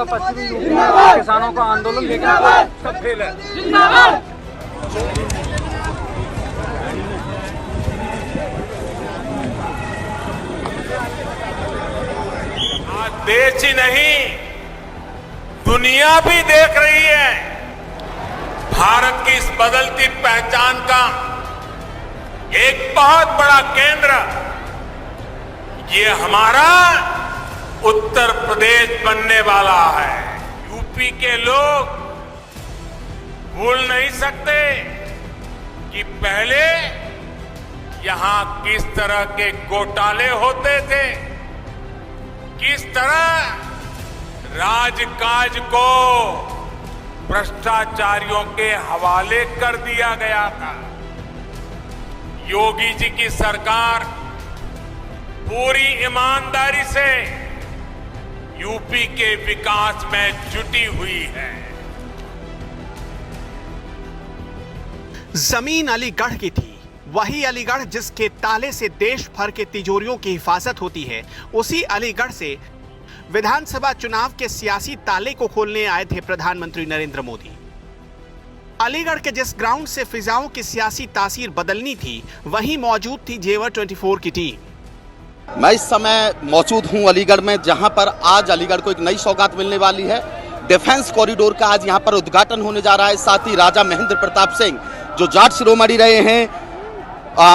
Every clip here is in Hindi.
का पश्चिमी यूपी में किसानों का आंदोलन, लेकिन सब फेल है। आज देश ही नहीं दुनिया भी देख रही है भारत की इस बदलती पहचान का एक बहुत बड़ा केंद्र ये हमारा उत्तर प्रदेश बनने वाला है। यूपी के लोग भूल नहीं सकते कि पहले यहां किस तरह के घोटाले होते थे, किस तरह राजकाज को भ्रष्टाचारियों के हवाले कर दिया गया था। योगी जी की सरकार पूरी ईमानदारी से यूपी के विकास में जुटी हुई है। जमीन अलीगढ़ की थी, वही अलीगढ़ जिसके ताले से देश भर के तिजोरियों की हिफाजत होती है। उसी अलीगढ़ से विधानसभा चुनाव के सियासी ताले को खोलने आए थे प्रधानमंत्री नरेंद्र मोदी। अलीगढ़ के जिस ग्राउंड से फिजाओं की सियासी तासीर बदलनी थी, वहीं मौजूद थी जेवर 24 की टीम। मैं इस समय मौजूद हूं अलीगढ़ में, जहां पर आज अलीगढ़ को एक नई सौगात मिलने वाली है। डिफेंस कॉरिडोर का आज यहां पर उद्घाटन होने जा रहा है। साथ ही राजा महेंद्र प्रताप सिंह जो जाट शिरोमणि रहे हैं,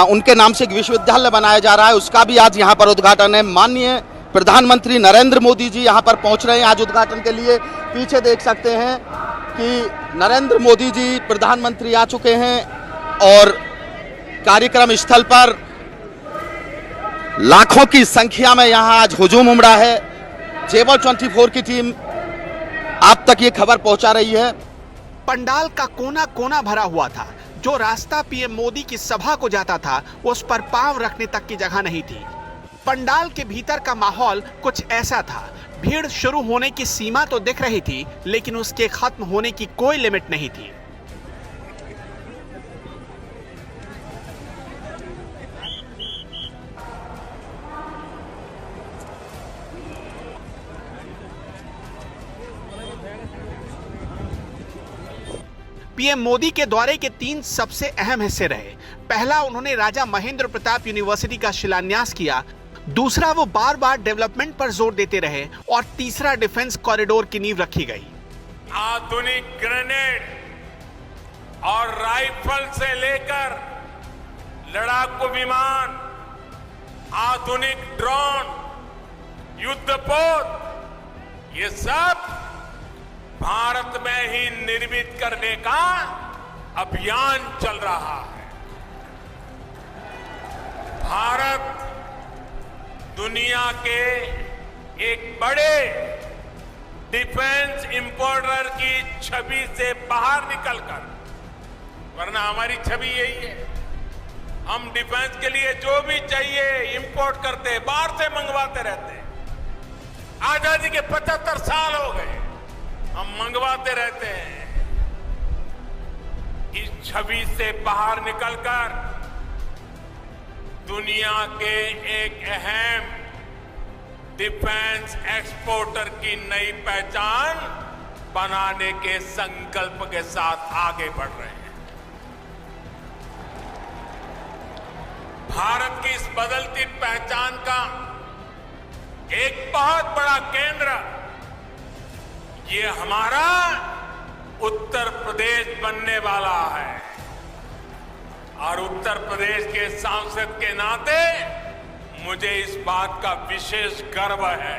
उनके नाम से एक विश्वविद्यालय बनाया जा रहा है, उसका भी आज यहां पर उद्घाटन है। माननीय प्रधानमंत्री नरेंद्र मोदी जी यहां पर पहुंच रहे हैं आज उद्घाटन के लिए। पीछे देख सकते हैं कि नरेंद्र मोदी जी प्रधानमंत्री आ चुके हैं और कार्यक्रम स्थल पर लाखों की संख्या में यहां आज हुजूम उमड़ा है। जेवर 24 की टीम आप तक ये खबर पहुंचा रही है। पंडाल का कोना कोना भरा हुआ था। जो रास्ता पीएम मोदी की सभा को जाता था, उस पर पांव रखने तक की जगह नहीं थी। पंडाल के भीतर का माहौल कुछ ऐसा था। भीड़ शुरू होने की सीमा तो दिख रही थी, लेकिन उसके खत्म होने की कोई लिमिट नहीं थी। पीएम मोदी के दौरे के 3 सबसे अहम हिस्से रहे। पहला, उन्होंने राजा महेंद्र प्रताप यूनिवर्सिटी का शिलान्यास किया। दूसरा, वो बार बार डेवलपमेंट पर जोर देते रहे। और तीसरा, डिफेंस कॉरिडोर की नींव रखी गई। आधुनिक ग्रेनेड और राइफल से लेकर लड़ाकू विमान, आधुनिक ड्रोन, युद्धपोत, ये सब भारत में ही निर्मित करने का अभियान चल रहा है। भारत दुनिया के एक बड़े डिफेंस इंपोर्टर की छवि से बाहर निकलकर, वरना हमारी छवि यही है, हम डिफेंस के लिए जो भी चाहिए इंपोर्ट करते, बाहर से मंगवाते रहते। आजादी के 75 साल हो गए, हम मंगवाते रहते हैं। इस छवि से बाहर निकलकर दुनिया के एक अहम डिफेंस एक्सपोर्टर की नई पहचान बनाने के संकल्प के साथ आगे बढ़ रहे हैं। भारत की इस बदलती पहचान का एक बहुत बड़ा केंद्र ये हमारा उत्तर प्रदेश बनने वाला है। और उत्तर प्रदेश के सांसद के नाते मुझे इस बात का विशेष गर्व है।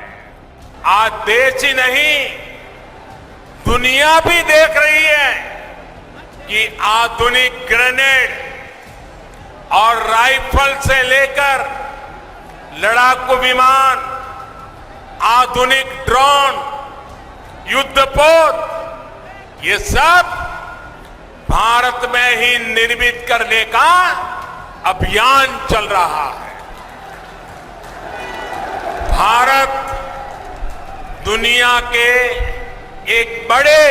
आज देश ही नहीं दुनिया भी देख रही है कि आधुनिक ग्रेनेड और राइफल से लेकर लड़ाकू विमान, आधुनिक ड्रोन, युद्धपोत, ये सब भारत में ही निर्मित करने का अभियान चल रहा है। भारत दुनिया के एक बड़े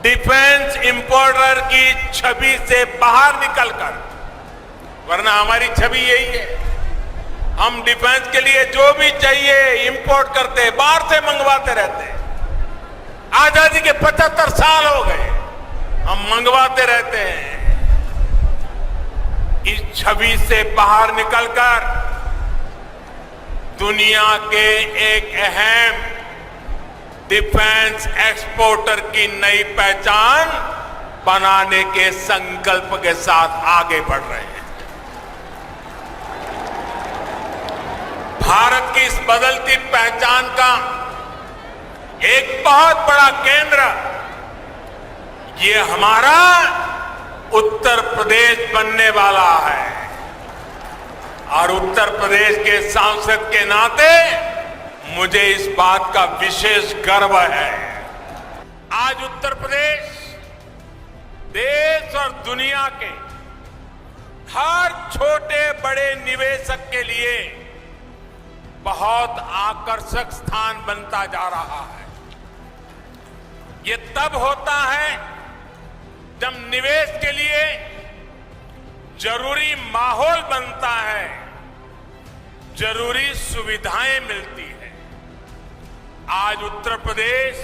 डिफेंस इंपोर्टर की छवि से बाहर निकलकर, वरना हमारी छवि यही है, हम डिफेंस के लिए जो भी चाहिए इंपोर्ट करते, बाहर से मंगवाते रहते। आजादी के 75 साल हो गए, हम मंगवाते रहते हैं। इस छवि से बाहर निकलकर दुनिया के एक अहम डिफेंस एक्सपोर्टर की नई पहचान बनाने के संकल्प के साथ आगे बढ़ रहे हैं। भारत की इस बदलती पहचान का एक बहुत बड़ा केंद्र ये हमारा उत्तर प्रदेश बनने वाला है और उत्तर प्रदेश के सांसद के नाते मुझे इस बात का विशेष गर्व है। आज उत्तर प्रदेश देश और दुनिया के हर छोटे बड़े निवेशक के लिए बहुत आकर्षक स्थान बनता जा रहा है। ये तब होता है जब निवेश के लिए जरूरी माहौल बनता है, जरूरी सुविधाएं मिलती है। आज उत्तर प्रदेश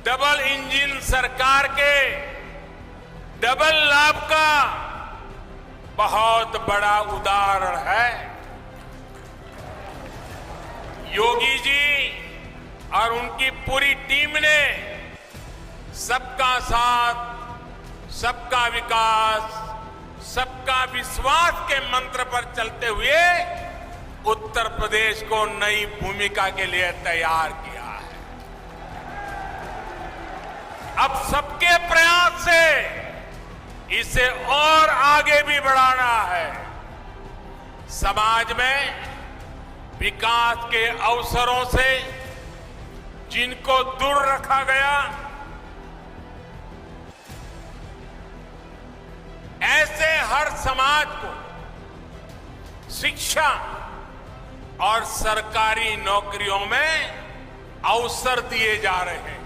डबल इंजन सरकार के डबल लाभ का बहुत बड़ा उदाहरण है। योगी जी और उनकी पूरी टीम ने सबका साथ, सबका विकास, सबका विश्वास के मंत्र पर चलते हुए उत्तर प्रदेश को नई भूमिका के लिए तैयार किया है। अब सबके प्रयास से इसे और आगे भी बढ़ाना है। समाज में विकास के अवसरों से जिनको दूर रखा गया, ऐसे हर समाज को शिक्षा और सरकारी नौकरियों में अवसर दिए जा रहे हैं।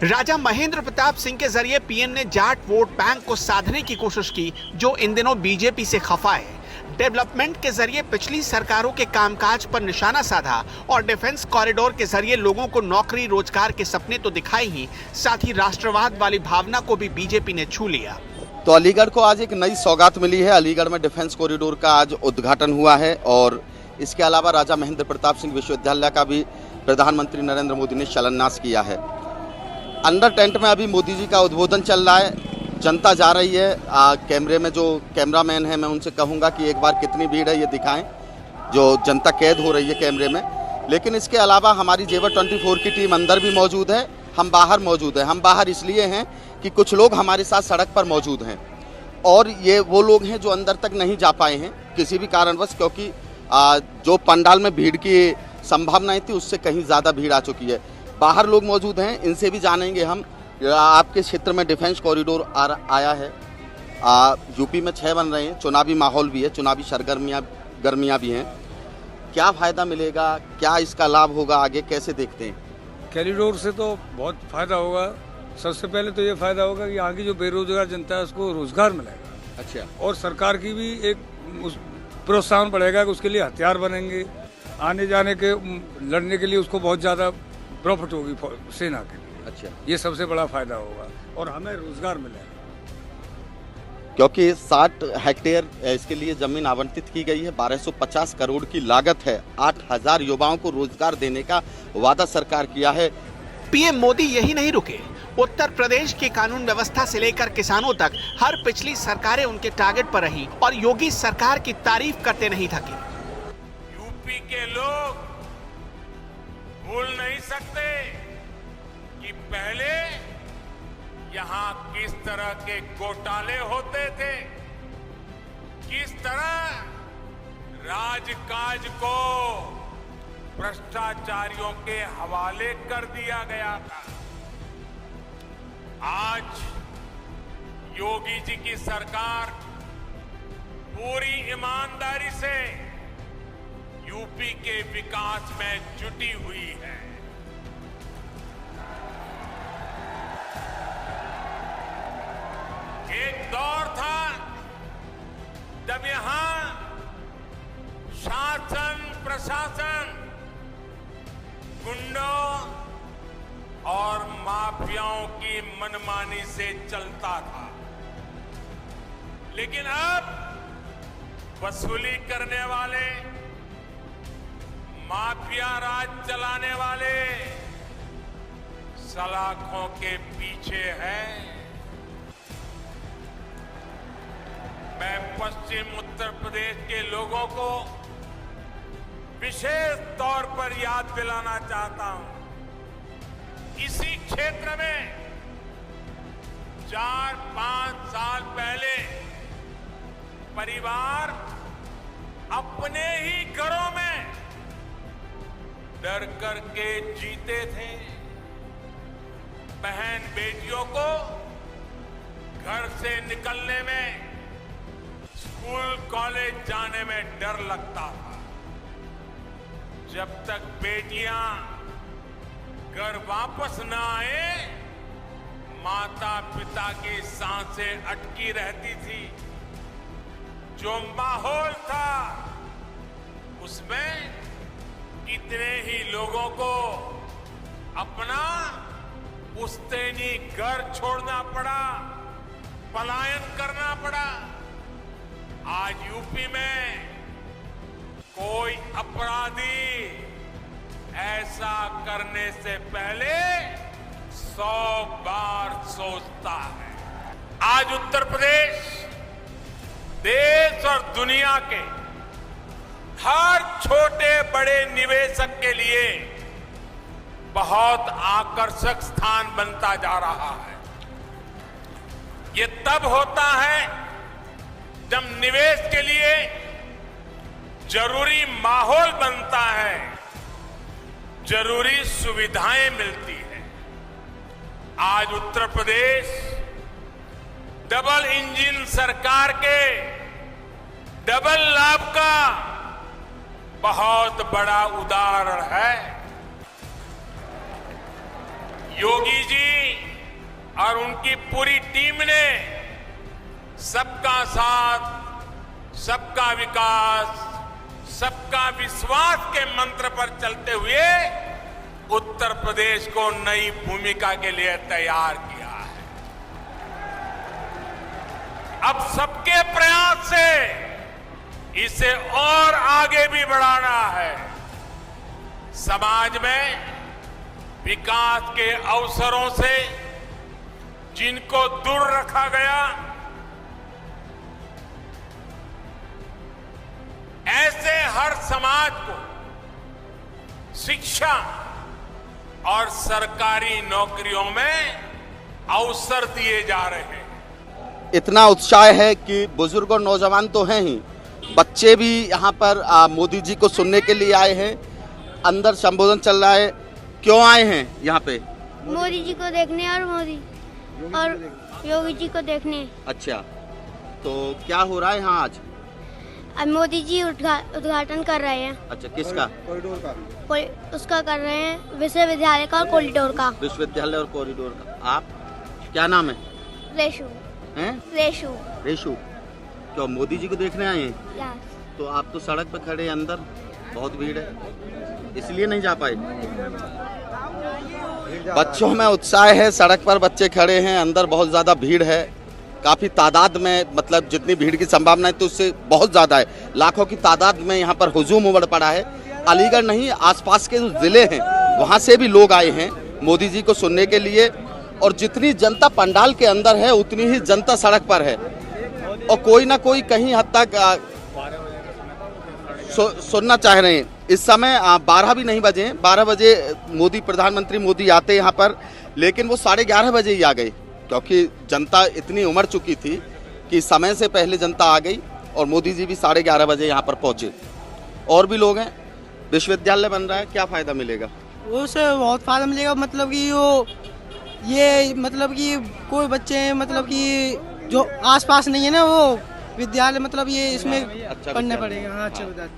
राजा महेंद्र प्रताप सिंह के जरिए पीएम ने जाट वोट बैंक को साधने की कोशिश की, जो इन दिनों बीजेपी से खफा है। डेवलपमेंट के जरिए पिछली सरकारों के कामकाज पर निशाना साधा और डिफेंस कॉरिडोर के जरिए लोगों को नौकरी रोजगार के सपने तो दिखाए ही, साथ ही राष्ट्रवाद वाली भावना को भी बीजेपी ने छू लिया। तो अलीगढ़ को आज एक नई सौगात मिली है। अलीगढ़ में डिफेंस कॉरिडोर का आज उद्घाटन हुआ है और इसके अलावा राजा महेंद्र प्रताप सिंह विश्वविद्यालय का भी प्रधानमंत्री नरेंद्र मोदी ने शिलान्यास किया है। अंडर टेंट में अभी मोदी जी का उद्बोधन चल रहा है। जनता जा रही है। कैमरे में जो कैमरामैन है, मैं उनसे कहूंगा कि एक बार कितनी भीड़ है ये दिखाएं, जो जनता कैद हो रही है कैमरे में। लेकिन इसके अलावा हमारी जेवर 24 की टीम अंदर भी मौजूद है, हम बाहर मौजूद हैं। हम बाहर इसलिए हैं कि कुछ लोग हमारे साथ सड़क पर मौजूद हैं और ये वो लोग हैं जो अंदर तक नहीं जा पाए हैं किसी भी कारणवश, क्योंकि जो पंडाल में भीड़ की संभावनाएं थी उससे कहीं ज़्यादा भीड़ आ चुकी है। बाहर लोग मौजूद हैं, इनसे भी जानेंगे हम। आपके क्षेत्र में डिफेंस कॉरिडोर आया है, यूपी में 6 बन रहे हैं, चुनावी माहौल भी है, चुनावी सरगर्मियाँ भी हैं। क्या फ़ायदा मिलेगा, क्या इसका लाभ होगा, आगे कैसे देखते हैं? कॉरिडोर से तो बहुत फ़ायदा होगा। सबसे पहले तो ये फ़ायदा होगा कि यहाँ की जो बेरोजगार जनता है उसको रोजगार मिलेगा। अच्छा। और सरकार की भी एक उस प्रोत्साहन बढ़ेगा कि उसके लिए हथियार बनेंगे, आने जाने के लड़ने के लिए उसको बहुत ज़्यादा प्रॉफिट होगी सेना के लिए। अच्छा, ये सबसे बड़ा फायदा होगा और हमें रोजगार मिलेगा, क्योंकि 60 हेक्टेयर इसके लिए जमीन आवंटित की गई है। 1250 करोड़ की लागत है। 8000 युवाओं को रोजगार देने का वादा सरकार किया है। पीएम मोदी यही नहीं रुके। उत्तर प्रदेश की कानून व्यवस्था से लेकर किसानों तक हर पिछली सरकारें उनके टारगेट पर रही और योगी सरकार की तारीफ करते नहीं थके। यूपी के लोग भूल नहीं सकते कि पहले यहाँ किस तरह के घोटाले होते थे, किस तरह राजकाज को भ्रष्टाचारियों के हवाले कर दिया गया था। आज योगी जी की सरकार पूरी ईमानदारी से यूपी के विकास में जुटी हुई है। एक दौर था जब यहां शासन प्रशासन गुंडों और माफियाओं की मनमानी से चलता था। लेकिन अब वसूली करने वाले, माफिया राज चलाने वाले सलाखों के पीछे हैं। मैं पश्चिम उत्तर प्रदेश के लोगों को विशेष तौर पर याद दिलाना चाहता हूं, इसी क्षेत्र में 4-5 साल पहले परिवार अपने ही घरों में डर करके जीते थे। बहन बेटियों को घर से निकलने में, स्कूल कॉलेज जाने में डर लगता था। जब तक बेटियां घर वापस न आए, माता पिता की सांसें अटकी रहती थी। जो माहौल था उसमें कितने ही लोगों को अपना पुश्तैनी घर छोड़ना पड़ा, पलायन करना पड़ा। आज यूपी में कोई अपराधी ऐसा करने से पहले 100 बार सोचता है। आज उत्तर प्रदेश देश और दुनिया के हर छोटे बड़े निवेशक के लिए बहुत आकर्षक स्थान बनता जा रहा है। ये तब होता है जब निवेश के लिए जरूरी माहौल बनता है, जरूरी सुविधाएं मिलती है। आज उत्तर प्रदेश डबल इंजन सरकार के डबल लाभ का बहुत बड़ा उदाहरण है। योगी जी और उनकी पूरी टीम ने सबका साथ, सबका विकास, सबका विश्वास के मंत्र पर चलते हुए उत्तर प्रदेश को नई भूमिका के लिए तैयार किया है। अब सबके प्रयास से इसे और आगे भी बढ़ाना है। समाज में विकास के अवसरों से जिनको दूर रखा गया, ऐसे हर समाज को शिक्षा और सरकारी नौकरियों में अवसर दिए जा रहे हैं। इतना उत्साह है कि बुजुर्ग और नौजवान तो हैं ही, बच्चे भी यहाँ पर मोदी जी को सुनने के लिए आए हैं। अंदर संबोधन चल रहा है। क्यों आए हैं यहाँ पे? मोदी जी को देखने और योगी जी को देखने। अच्छा, तो क्या हो रहा है यहाँ आज? अब मोदी जी उद्घाटन कर रहे हैं। अच्छा, किसका? कॉरिडोर का। उसका कर रहे हैं, विश्वविद्यालय का और कॉरिडोर का। विश्वविद्यालय और कॉरिडोर का। आप क्या नाम है? रेशु। हैं? रेशु। रेशु। क्यों मोदी जी को देखने आए हैं? यस। तो आप तो सड़क पर खड़े, अंदर बहुत भीड़ है, इसलिए नहीं जा पाए। बच्चों में उत्साह है, सड़क पर बच्चे खड़े हैं, अंदर बहुत ज्यादा भीड़ है, काफी तादाद में, मतलब जितनी भीड़ की संभावना है तो उससे बहुत ज्यादा है। लाखों की तादाद में यहाँ पर हुजूम उमड़ पड़ा है। अलीगढ़ नहीं, आसपास के जो जिले हैं वहाँ से भी लोग आए हैं मोदी जी को सुनने के लिए। और जितनी जनता पंडाल के अंदर है उतनी ही जनता सड़क पर है, और कोई ना कोई कहीं हद तक सुनना चाह रहे हैं। इस समय 12 भी नहीं बजे, 12 बजे प्रधानमंत्री मोदी आते यहाँ पर, लेकिन वो 11:30 बजे ही आ गए, क्योंकि जनता इतनी उमड़ चुकी थी कि समय से पहले जनता आ गई और मोदी जी भी 11:30 बजे यहाँ पर पहुँचे। और भी लोग हैं। विश्वविद्यालय बन रहा है, क्या फायदा मिलेगा? उससे बहुत फायदा मिलेगा, मतलब कि ये मतलब कि कोई बच्चे मतलब कि जो आसपास नहीं है ना, वो विद्यालय मतलब ये इसमें अच्छा पढ़ना पड़ेगा। हाँ, अच्छा विद्यालय।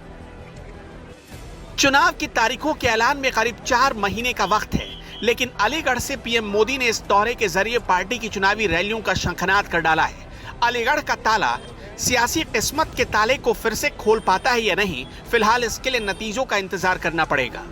चुनाव की तारीखों के ऐलान में करीब 4 महीने का वक्त है, लेकिन अलीगढ़ से पीएम मोदी ने इस दौरे के जरिए पार्टी की चुनावी रैलियों का शंखनाद कर डाला है। अलीगढ़ का ताला सियासी किस्मत के ताले को फिर से खोल पाता है या नहीं, फिलहाल इसके लिए नतीजों का इंतजार करना पड़ेगा।